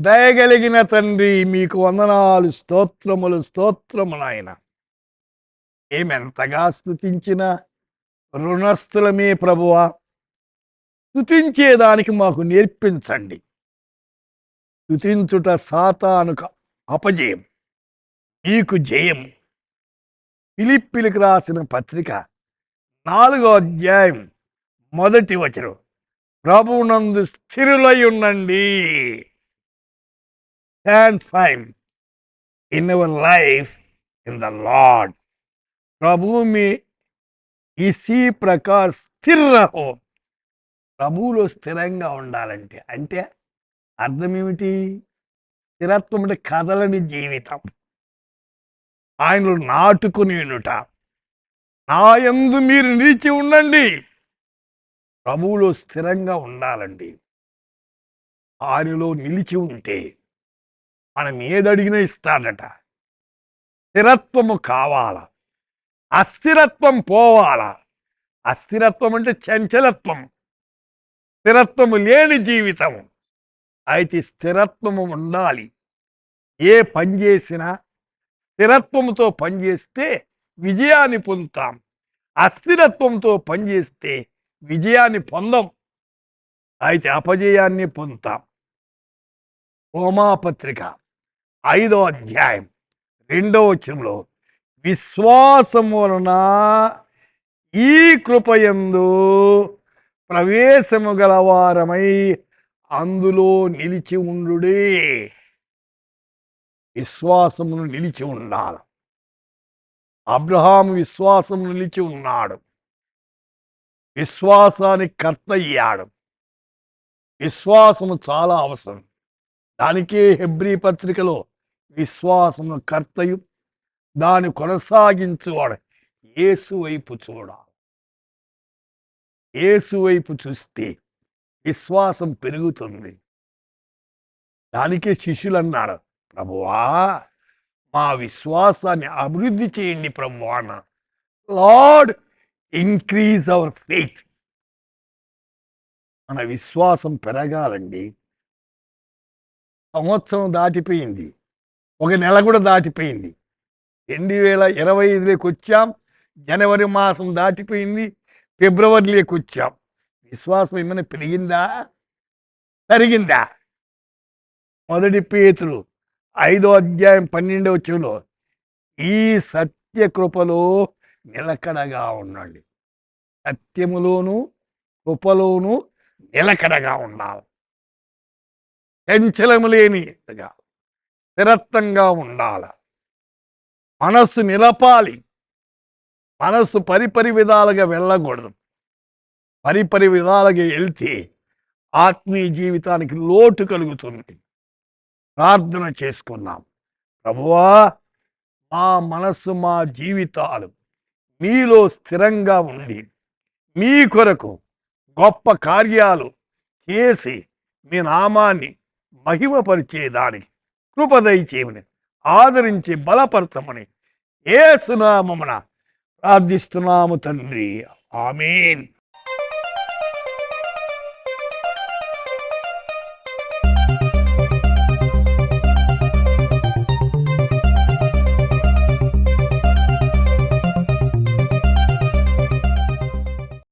దయగలిగిన తండ్రి మీకు వందనాలు, స్తోత్రములు, స్తోత్రము నాయన. ఏమెంతగా స్తుతించినా రుణస్థులమే ప్రభువా. స్తుతించేదానికి మాకు నేర్పించండి. స్తుతించుట సాతానుకు అపజయం, నీకు జయం. ఫిలిప్పీలకు రాసిన పత్రిక 4వ అధ్యాయం 1వ వచనం. ప్రభువునందు స్థిరులై ఉండండి. Stand firm in our life in the Lord. प्रभु में इसी प्रकार స్థిర రహో. ప్రభువులో స్థిరంగా ఉండాలంటే అంటే అర్థం ఏమిటి? స్థిరత్వం అంటే కదలని జీవితం, ఆయనలో నాటుకుని ఉండుట. నా యందు మీరు నిలిచి ఉండండి. ప్రభువులో స్థిరంగా ఉండాలండి. ఆయనలో నిలిచి ఉంటే మనం ఏదడిగినా ఇస్తాడట. స్థిరత్వము కావాలా, అస్థిరత్వం పోవాలా. అస్థిరత్వం అంటే చంచలత్వం, స్థిరత్వము లేని జీవితము. అయితే స్థిరత్వము ఉండాలి. ఏ పని చేసినా స్థిరత్వంతో పనిచేస్తే విజయాన్ని పొందుతాం. అస్థిరత్వంతో పనిచేస్తే విజయాన్ని పొందం, అయితే అపజయాన్ని పొందుతాం. రోమాపత్రిక 5వ అధ్యాయం 2వ వచనంలో విశ్వాసము వలన ఈ కృపయందు ప్రవేశము గలవారమై అందులో నిలిచి ఉండుడే. విశ్వాసమును నిలిచి ఉండాలి. అబ్రహాము విశ్వాసము నిలిచి ఉన్నాడు. విశ్వాసానికి కర్త అయ్యాడు. విశ్వాసము చాలా అవసరం. దానికే హెబ్రీ పత్రికలో విశ్వాసమును కర్తయు దాన్ని కొనసాగించువాడు యేసు వైపు చూడాలి. యేసు వైపు చూస్తే విశ్వాసం పెరుగుతుంది. దానికే శిష్యులు అన్నారు, ప్రభువా మా విశ్వాసాన్ని అభివృద్ధి చేయండి ప్రభువా. Lord increase our faith. మన విశ్వాసం పెరగాలండి. సంవత్సరం దాటిపోయింది, ఒక నెల కూడా దాటిపోయింది. 2025లోకి వచ్చాం. జనవరి మాసం దాటిపోయింది, ఫిబ్రవరిలోకి వచ్చాం. విశ్వాసం ఏమైనా పెరిగిందా, తరిగిందా? 1 పేతురు 5వ అధ్యాయం 12వ వచనంలో ఈ సత్య కృపలో నిలకడగా ఉండండి. సత్యములోను కృపలోను నిలకడగా ఉండాలి. చంచలము లేనిగా స్థిరత్వంగా ఉండాలి. మనస్సు నిలపాలి. మనస్సు పరిపరి విధాలుగా వెళ్ళకూడదు. పరిపరి విధాలుగా వెళ్తే ఆత్మీయ జీవితానికి లోటు కలుగుతుంది. ప్రార్థన చేసుకున్నాం, ప్రభువా మా మనస్సు మా జీవితాలు మీలో స్థిరంగా ఉండి మీ కొరకు గొప్ప కార్యాలు చేసి మీ నామాన్ని మహిమపరిచేదానికి కృప దయచేయమని ఆదరించి బలపరచమని యేసు నామమున ప్రార్థిస్తున్నాము తండ్రి. ఆమేన్.